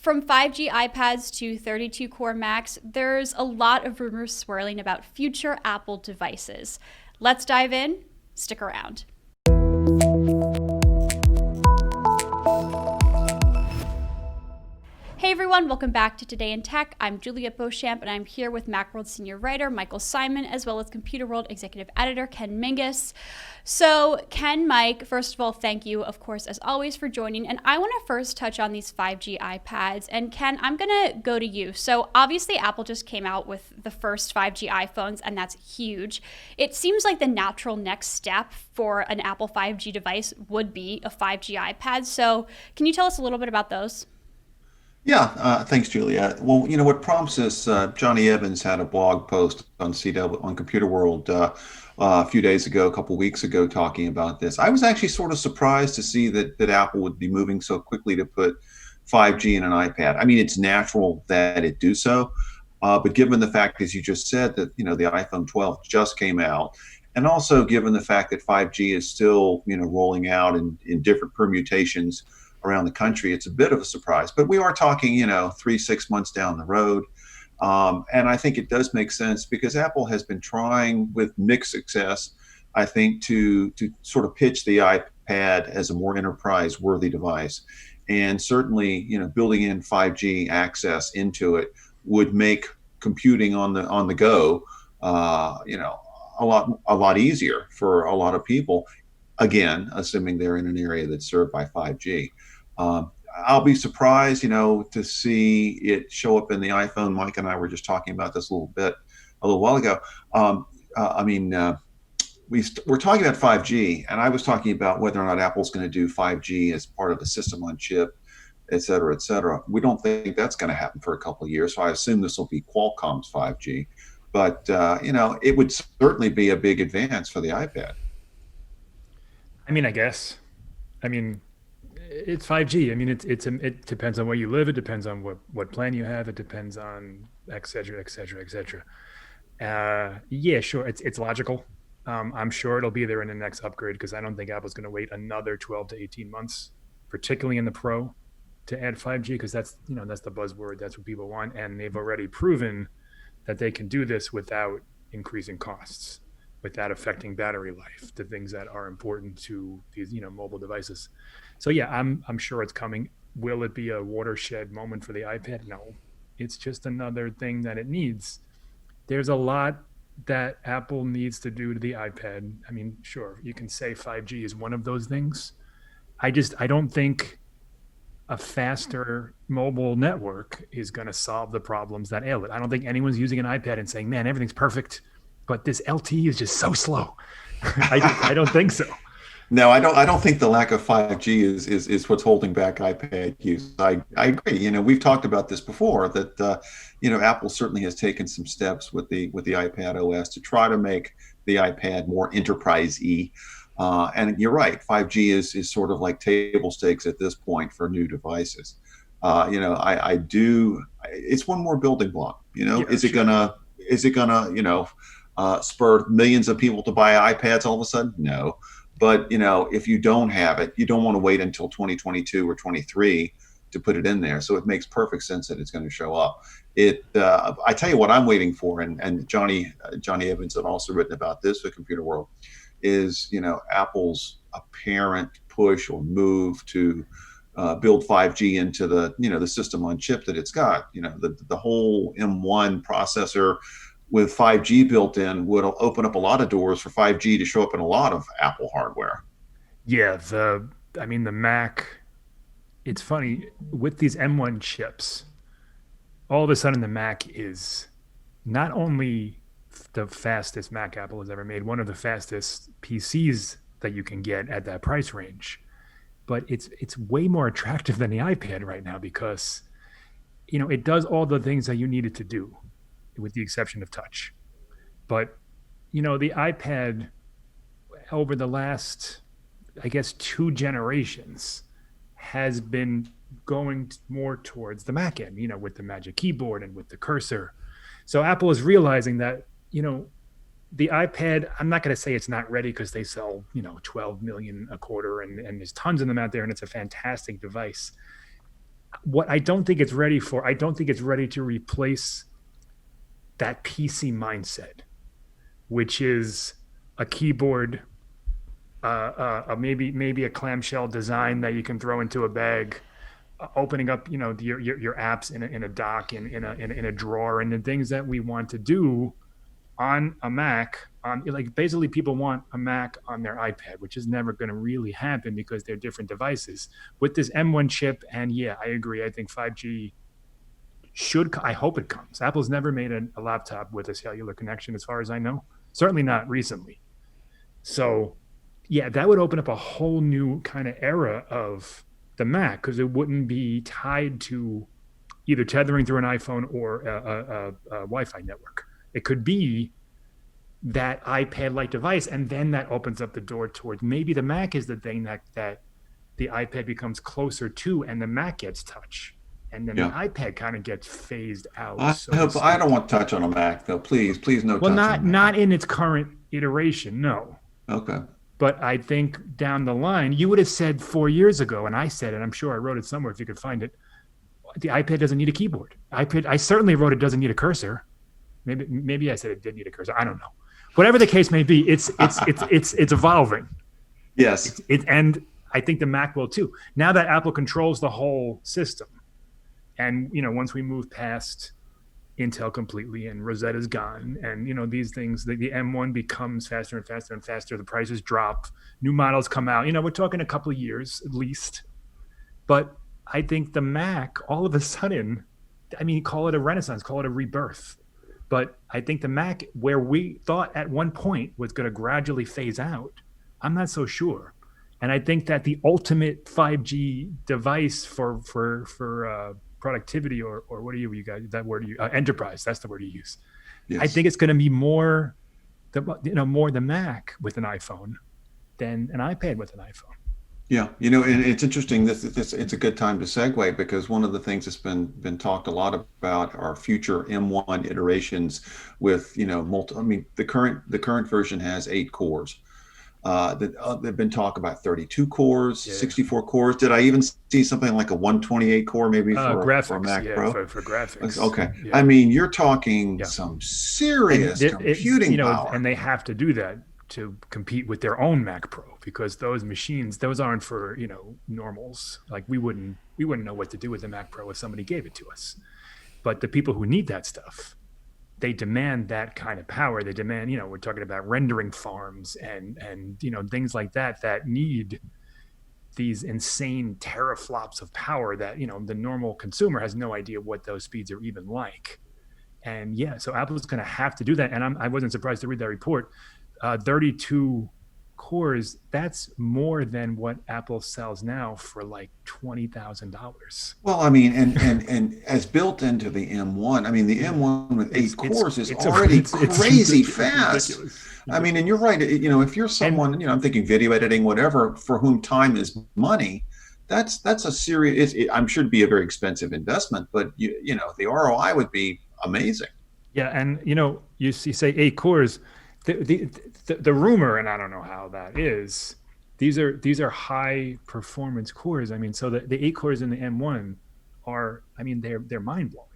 From 5G iPads to 32 core Macs, there's a lot of rumors swirling about future Apple devices. Let's dive in. Stick around. Hey everyone, welcome back to Today in Tech. I'm Juliet Beauchamp, and I'm here with Macworld senior writer Michael Simon, as well as Computer World executive editor Ken Mingus. So, Ken, Mike, first of all, thank you, of course, as always, for joining. And I want to first touch on these 5G iPads. And Ken, I'm going to go to you. So, obviously, Apple just came out with the first 5G iPhones, and that's huge. It seems like the natural next step for an Apple 5G device would be a 5G iPad. So, can you tell us a little bit about those? Yeah, thanks, Julia. Well, what prompts this? Johnny Evans had a blog post on CW on Computer World a few days ago, a couple weeks ago, talking about this. I was actually sort of surprised to see that Apple would be moving so quickly to put 5G in an iPad. I mean, it's natural that it do so, but given the fact, as you just said, that the iPhone 12 just came out, and also given the fact that 5G is still rolling out in different permutations around the country, it's a bit of a surprise. But we are talking, 3, 6 months down the road. And I think it does make sense because Apple has been trying with mixed success, I think, to sort of pitch the iPad as a more enterprise worthy device. And certainly, building in 5G access into it would make computing on the go, a lot easier for a lot of people. Again, assuming they're in an area that's served by 5G. Um, I'll be surprised, to see it show up in the iPhone. Mike and I were just talking about this a little while ago. Um, I mean, we're talking about 5G, and I was talking about whether or not Apple's going to do 5G as part of the system on chip, et cetera, et cetera. We don't think that's going to happen for a couple of years, so I assume this will be Qualcomm's 5G. But it would certainly be a big advance for the iPad. I guess. I mean, it's 5G. It depends on where you live. It depends on what plan you have. It depends on et cetera, et cetera, et cetera. Yeah, sure. It's logical. I'm sure it'll be there in the next upgrade because I don't think Apple's going to wait another 12 to 18 months, particularly in the Pro, to add 5G because that's the buzzword. That's what people want, and they've already proven that they can do this without increasing costs, without affecting battery life, the things that are important to these mobile devices. So yeah, I'm sure it's coming. Will it be a watershed moment for the iPad? No, it's just another thing that it needs. There's a lot that Apple needs to do to the iPad. I mean, sure, you can say 5G is one of those things. I don't think a faster mobile network is going to solve the problems that ail it. I don't think anyone's using an iPad and saying, "Man, everything's perfect," but this LTE is just so slow. I don't think so. No, I don't think the lack of 5G is what's holding back iPad use. I agree. We've talked about this before that Apple certainly has taken some steps with the iPad OS to try to make the iPad more enterprise-y. And you're right, 5G is sort of like table stakes at this point for new devices. I do. It's one more building block. Yeah, Is it sure. gonna spur millions of people to buy iPads all of a sudden? No. But if you don't have it, you don't want to wait until 2022 or 23 to put it in there. So it makes perfect sense that it's going to show up. I tell you what, I'm waiting for, and Johnny Evans had also written about this with Computer World, is Apple's apparent push or move to build 5G into the system on chip that it's got. The whole M1 processor with 5G built in would open up a lot of doors for 5G to show up in a lot of Apple hardware. Yeah, the Mac. It's funny with these M1 chips. All of a sudden, the Mac is not only the fastest Mac Apple has ever made, one of the fastest PCs that you can get at that price range, but it's way more attractive than the iPad right now because it does all the things that you need it to do, with the exception of touch. But the iPad over the last, I guess, two generations has been going more towards the Mac end, with the Magic Keyboard and with the cursor. So Apple is realizing that, the iPad, I'm not going to say it's not ready because they sell, 12 million a quarter and there's tons of them out there and it's a fantastic device. what I don't think it's ready for, I don't think it's ready to replace that PC mindset, which is a keyboard, maybe a clamshell design that you can throw into a bag, opening up, your apps in a dock, in a drawer, and the things that we want to do on a Mac. Like basically, people want a Mac on their iPad, which is never going to really happen because they're different devices. With this M1 chip, and yeah, I agree. I think 5G I hope it comes. Apple's never made a laptop with a cellular connection, as far as I know. Certainly not recently. So, yeah, that would open up a whole new kind of era of the Mac, because it wouldn't be tied to either tethering through an iPhone or a Wi-Fi network. It could be that iPad-like device, and then that opens up the door towards maybe the Mac is the thing that the iPad becomes closer to, and the Mac gets touch, and then the iPad kind of gets phased out. I don't want touch on a Mac though. Please, no touch. Well, not in its current iteration, no. Okay. But I think down the line, you would have said 4 years ago, and I said it, I'm sure I wrote it somewhere if you could find it, the iPad doesn't need a keyboard. I certainly wrote it doesn't need a cursor. Maybe I said it did need a cursor. I don't know. Whatever the case may be, it's evolving. Yes. And I think the Mac will too. Now that Apple controls the whole system, and once we move past Intel completely and Rosetta's gone, and these things, the M1 becomes faster and faster and faster, the prices drop, new models come out, we're talking a couple of years at least. But I think the Mac, all of a sudden, call it a renaissance, call it a rebirth, but I think the Mac, where we thought at one point was going to gradually phase out, I'm not so sure. And I think that the ultimate 5G device for productivity, or what are you guys, that word enterprise, that's the word you use. Yes. I think it's going to be more the Mac with an iPhone than an iPad with an iPhone. Yeah, and it's interesting. This it's a good time to segue, because one of the things that's been talked a lot about are future M1 iterations with the current version has 8 cores. There've been talk about 32 cores, 64 cores. Did I even see something like a 128 core maybe for a Mac Pro? For graphics. Okay. Yeah. You're talking some serious computing power. And they have to do that to compete with their own Mac Pro, because those machines, those aren't for, normals. Like we wouldn't know what to do with the Mac Pro if somebody gave it to us. But the people who need that stuff, they demand that kind of power. They demand, we're talking about rendering farms and things like that need these insane teraflops of power that, the normal consumer has no idea what those speeds are even like. And so Apple's going to have to do that. And I wasn't surprised to read that report. 32 cores, that's more than what Apple sells now for like $20,000. Well, and as built into the M1, the M1 with 8 cores is already crazy fast. Ridiculous. And you're right. If you're someone, I'm thinking video editing, whatever, for whom time is money, that's a serious. I'm sure it'd be a very expensive investment, but the ROI would be amazing. Yeah, and you say 8 cores. The rumor, and I don't know how that is, these are high performance cores. So the 8 cores in the M1 are, they're mind blowing.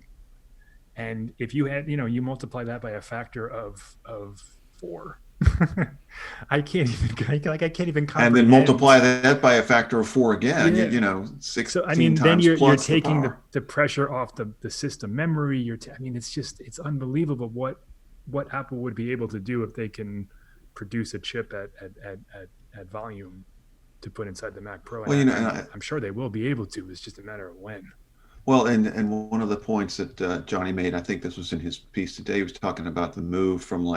And if you had, you multiply that by a factor of 4, I can't even comprehend. And then multiply that by a factor of 4 again. 16 so, times then you're taking the pressure off the system memory. It's unbelievable what Apple would be able to do if they can produce a chip at volume to put inside the Mac Pro. I'm sure they will be able to. It's just a matter of when. Well, and one of the points that Johnny made, I think this was in his piece today, he was talking about the move from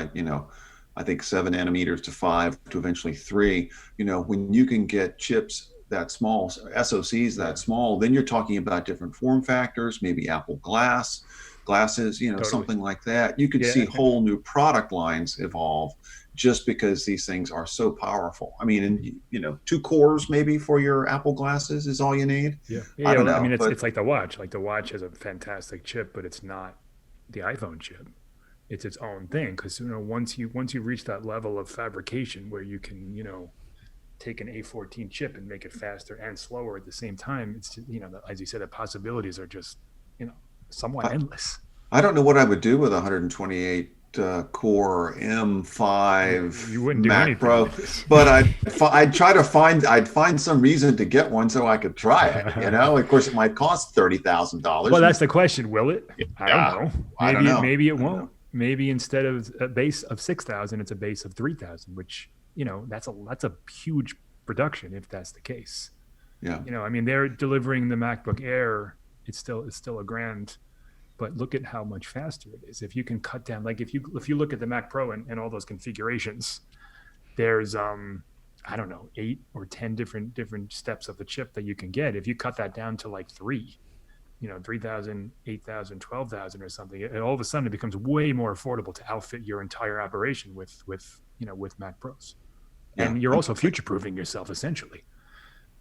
I think 7 nanometers to 5 to eventually 3. When you can get chips that small, SoCs that small, then you're talking about different form factors, maybe Apple glasses, totally. Something like that. You could see whole new product lines evolve just because these things are so powerful. 2 cores maybe for your Apple glasses is all you need. Yeah. I don't know. It's like the watch. Like the watch has a fantastic chip, but it's not the iPhone chip. It's its own thing, because once you reach that level of fabrication where you can take an A14 chip and make it faster and slower at the same time. It's, as you said, the possibilities are just, somewhat endless. I don't know what I would do with a 128 core M5 You wouldn't do Mac anything Pro, with this. but I'd find some reason to get one so I could try it. Of course, it might cost $30,000. Well, that's the question. Will it? I Yeah, don't know. I don't know. Maybe it I don't won't. know. Maybe instead of a base of 6,000, it's a base of 3,000, which, that's a huge production if that's the case. Yeah. They're delivering the MacBook Air. It's still a grand, but look at how much faster it is. If you can cut down, like if you look at the Mac Pro and all those configurations, there's I don't know, 8 or 10 different steps of the chip that you can get. If you cut that down to like 3, 3,000, 8,000, 12,000 or something, all of a sudden it becomes way more affordable to outfit your entire operation with Mac Pros. Yeah. And you're also future-proofing yourself essentially.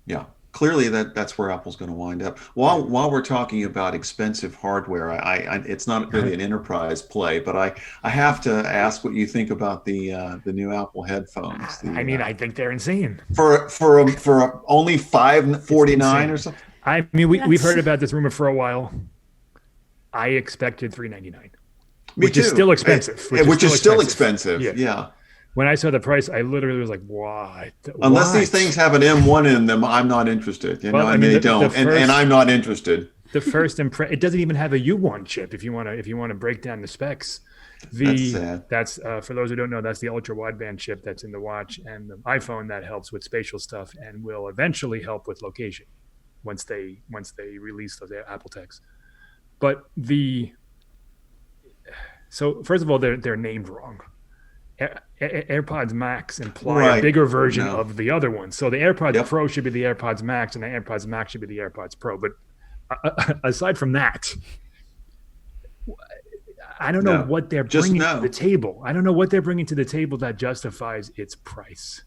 Yeah. Clearly, that's where Apple's going to wind up. While we're talking about expensive hardware, it's not really an enterprise play, but I have to ask what you think about the new Apple headphones. I think they're insane. For only $549 or something. We've heard about this rumor for a while. I expected $399, Which is still expensive. Which is still expensive. Yeah. When I saw the price, I literally was like, "What?" Unless these things have an M1 in them, I'm not interested. They don't, and I'm not interested. The first it doesn't even have a U1 chip. If you want to break down the specs, That's sad. That's for those who don't know, that's the ultra wideband chip that's in the watch and the iPhone that helps with spatial stuff and will eventually help with location once they release those Apple Techs. But so first of all, they're named wrong. AirPods Max imply a bigger version of the other one. So the AirPods Pro should be the AirPods Max, and the AirPods Max should be the AirPods Pro. But aside from that, I don't know what they're bringing to the table. I don't know what they're bringing to the table that justifies its price.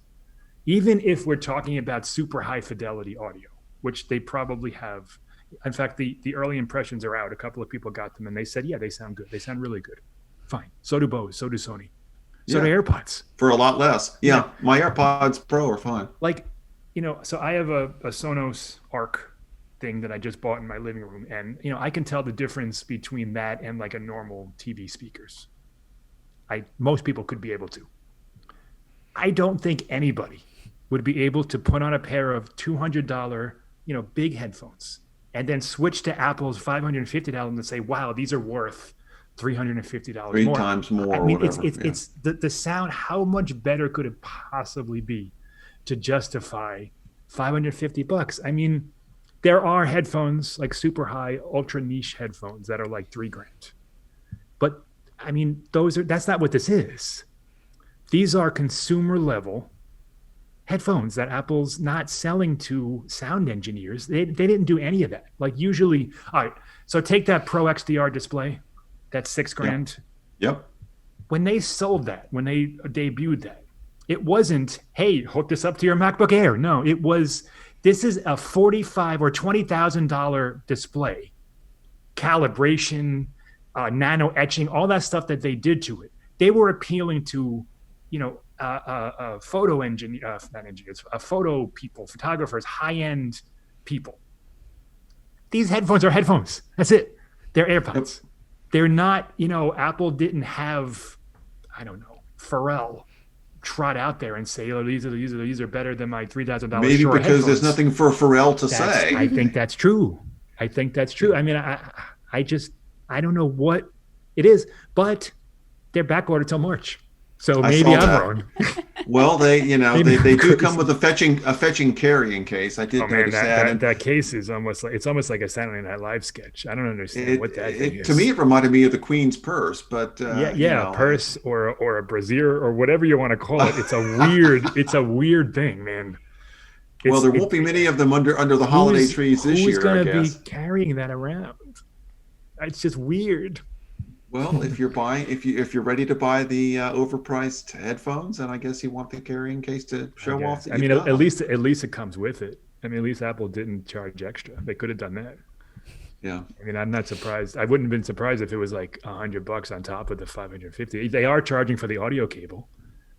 Even if we're talking about super high fidelity audio, which they probably have. In fact, the early impressions are out. A couple of people got them, and they said, yeah, they sound good. They sound really good. Fine. So do Bose. So do Sony. So do AirPods. For a lot less. Yeah. My AirPods Pro are fine. So I have a Sonos Arc thing that I just bought in my living room. And, I can tell the difference between that and like a normal TV speakers. Most people could be able to. I don't think anybody would be able to put on a pair of $200, big headphones and then switch to Apple's $550 and say, wow, these are worth $350 more. 3 times more. It's the sound. How much better could it possibly be to justify $550? There are headphones like super high, ultra niche headphones that are like $3,000. But that's not what this is. These are consumer level headphones that Apple's not selling to sound engineers. They didn't do any of that. Like usually, all right. So take that Pro XDR display. That's $6,000. Yep. When they sold that, when they debuted that, it wasn't, hey, hook this up to your MacBook Air. No, it was, this is a $45,000 or $20,000 display, calibration, nano etching, all that stuff that they did to it. They were appealing to, photo photo people, photographers, high-end people. These headphones are headphones. That's it. They're AirPods. Yep. They're not, Apple didn't have, I don't know, Pharrell trot out there and say, oh, these are better than my $3,000. Maybe because headphones. There's nothing for Pharrell to say. I think that's true. I don't know what it is, but they're back ordered till March. So maybe I'm wrong. Well, they do come with a fetching carrying case. I did notice that. That case is almost like a Saturday Night Live sketch. I don't understand what that thing is. To me, it reminded me of the Queen's purse, but purse or a brassiere or whatever you want to call it. It's a weird thing, man. There won't be many of them under the holiday trees this year. Who's going to be carrying that around? It's just weird. Well, if you're ready to buy the overpriced headphones, then I guess you want the carrying case to show off. That at least it comes with it. At least Apple didn't charge extra. They could have done that. Yeah. I'm not surprised. I wouldn't have been surprised if it was like $100 on top of the $550. They are charging for the audio cable,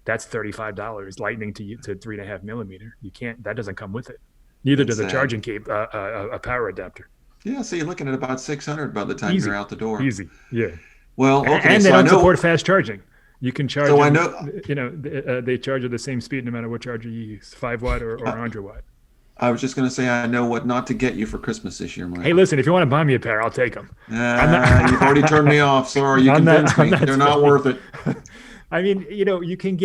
That's $35 lightning to 3.5 millimeter. You can't. That doesn't come with it. Neither does a charging cable, a power adapter. Yeah, so you're looking at about 600 by the time Easy. you're out the door. Easy, yeah. Well, okay, and so they I don't know, support fast charging. You can charge. So them, I know, they charge at the same speed no matter what charger you use, 5 watt or 100 watt. I was just going to say I know what not to get you for Christmas this year, Mike. Hey, listen, if you want to buy me a pair, I'll take them. You've already turned me off. Sorry, you convinced me. They're not worth it. I mean, you can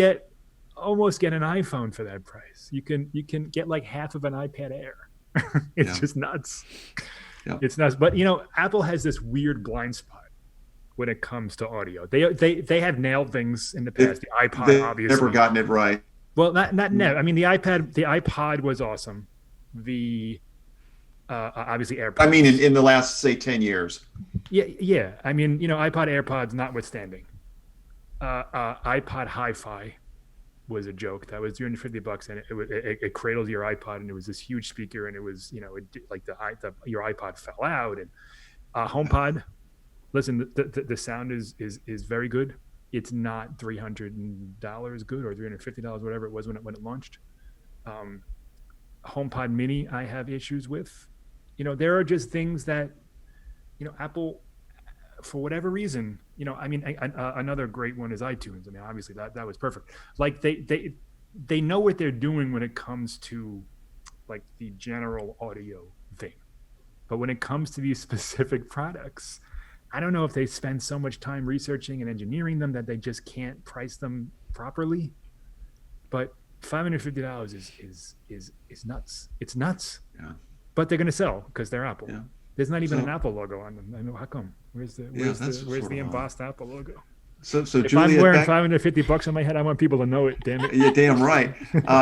almost get an iPhone for that price. You can get like half of an iPad Air. It's just nuts. Yeah. It's nuts. But Apple has this weird blind spot when it comes to audio. They have nailed things in the past. The iPod, They've obviously, never gotten it right. Well, not never. I mean, the iPod was awesome. The obviously AirPods. I mean, in the last, say, 10 years. Yeah. I mean, iPod, AirPods notwithstanding. iPod Hi-Fi was a joke. That was $250, and it cradles your iPod, and it was this huge speaker, and it was your iPod fell out, and HomePod. Listen, the sound is very good. It's not $300 good or $350, whatever it was when it launched. HomePod Mini, I have issues with. There are just things that, Apple, for whatever reason, another great one is iTunes. I mean, obviously that was perfect. Like they know what they're doing when it comes to like the general audio thing, but when it comes to these specific products, I don't know if they spend so much time researching and engineering them that they just can't price them properly. But $550 is nuts. It's nuts. Yeah. But they're going to sell because they're Apple. Yeah. There's not even an Apple logo on them. I know, how come? Where's the embossed Apple logo? So If Juliet, I'm wearing $550 on my head, I want people to know it. Damn it! You're damn right.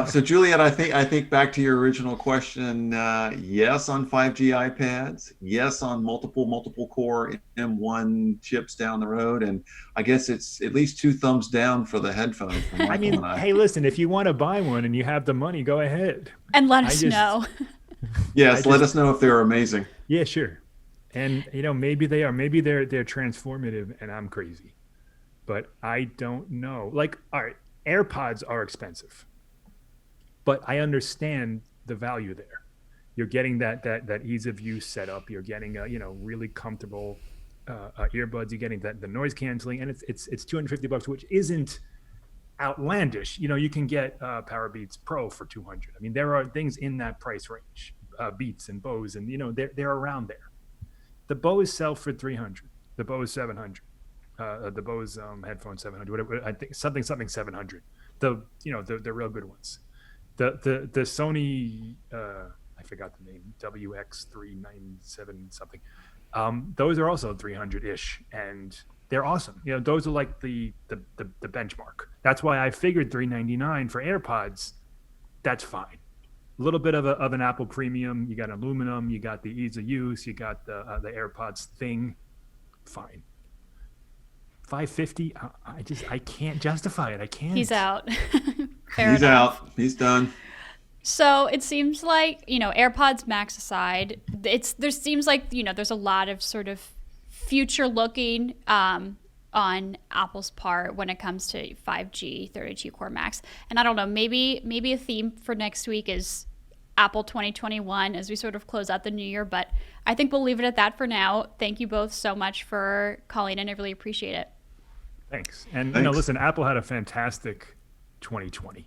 So Juliet, I think back to your original question. Yes, on 5G iPads. Yes, on multiple core M1 chips down the road, and I guess it's at least 2 thumbs down for the headphones. From Michael I mean, and I. hey, listen, if you want to buy one and you have the money, go ahead. And let us know. Yes, let us know if they're amazing. Yeah, sure. And maybe they are. Maybe they're transformative, and I'm crazy. But I don't know. Like, all right, AirPods are expensive, but I understand the value there. You're getting that ease of use setup. You're getting really comfortable earbuds. You're getting the noise canceling, and it's $250, which isn't outlandish. You can get Powerbeats Pro for $200. I mean, there are things in that price range, Beats and Bose, and they're around there. The Bose sell for $300. The Bose $700. The Bose headphone 700, whatever. I think something 700. The real good ones. The Sony I forgot the name, WX397 something. Those are also 300-ish, and they're awesome. Those are like the benchmark. That's why I figured $399 for AirPods. That's fine. A little bit of an Apple premium. You got aluminum. You got the ease of use. You got the AirPods thing. Fine. $550. I can't justify it. I can't. He's out. He's out. He's done. So it seems like, AirPods Max aside, there seems like, there's a lot of sort of future looking on Apple's part when it comes to 5G 32 core Max. And I don't know, maybe a theme for next week is Apple 2021 as we sort of close out the new year. But I think we'll leave it at that for now. Thank you both so much for calling in. I really appreciate it. Thanks. And Thanks. listen, Apple had a fantastic 2020.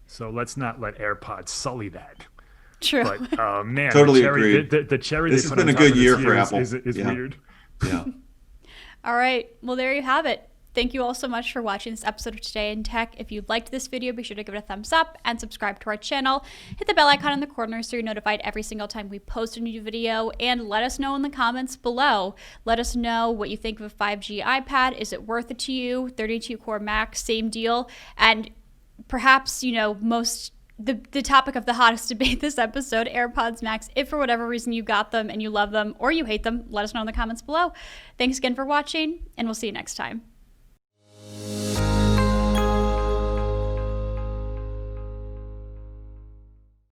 So let's not let AirPods sully that. True. But man, Totally the cherry, agreed. the cherry This they has put been on a top good of year this for is- Apple. Is Yeah. weird. Yeah. All right. Well, there you have it. Thank you all so much for watching this episode of Today in Tech. If you liked this video, be sure to give it a thumbs up and subscribe to our channel. Hit the bell icon in the corner so you're notified every single time we post a new video. And let us know in the comments below. Let us know what you think of a 5G iPad. Is it worth it to you? 32 core Max, same deal. And perhaps, the topic of the hottest debate this episode, AirPods Max. If for whatever reason you got them and you love them or you hate them, let us know in the comments below. Thanks again for watching, and we'll see you next time.